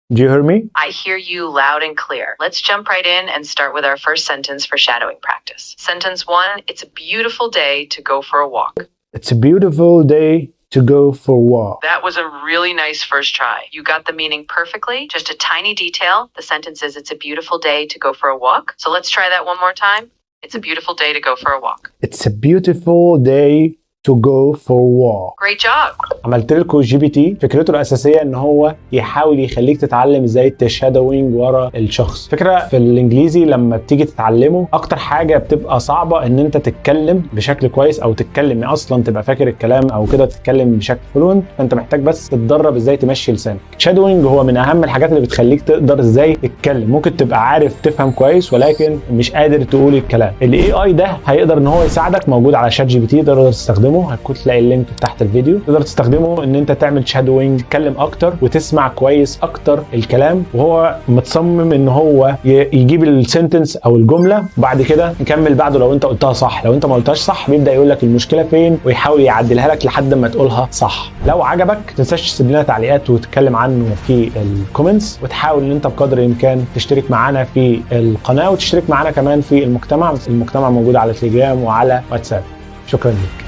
Do you hear me? I hear you loud and clear. Let's jump right in and start with our first sentence for shadowing practice. Sentence 1, it's a beautiful day to go for a walk. It's a beautiful day to go for a walk. That was a really nice first try. You got the meaning perfectly. Just a tiny detail. The sentence is, it's a beautiful day to go for a walk. So let's try that one more time. It's a beautiful day to go for a walk. It's a beautiful day to go for a walk. Great job. عملت لكم جي بي تي. فكرته الاساسيه ان هو يحاول يخليك تتعلم ازاي تشادوينج ورا الشخص. فكره في الانجليزي لما بتيجي تتعلمه اكتر حاجه بتبقى صعبه ان انت تتكلم بشكل كويس او تتكلم اصلا تبقى فاكر الكلام او كده تتكلم بشكل فلوينت. فانت محتاج بس تتدرب ازاي تمشي لسانك. شادوينج هو من اهم الحاجات اللي بتخليك تقدر ازاي تتكلم. ممكن تبقى عارف تفهم كويس ولكن مش قادر تقول الكلام. الاي اي ده هيقدر ان هو يساعدك. موجود على شات جي بي تي. تقدر تستخدمه. هتكون تلاقي اللينك تحت الفيديو. تقدر تستخدمه ان انت تعمل شادوينج. تتكلم اكتر وتسمع كويس اكتر الكلام وهو متصمم ان هو يجيب السنتنس او الجمله وبعد كده يكمل بعده لو انت قلتها صح. لو انت ما قلتهاش صح بيبدا يقول لك المشكله فين ويحاول يعدلها لك لحد ما تقولها صح. لو عجبك ما تنساش تسيب لنا تعليقات وتتكلم عنه في الكومنتس وتحاول ان انت بقدر الامكان تشترك معانا في القناه وتشترك معانا كمان في المجتمع موجود على تليجرام وعلى واتساب. شكرا لك.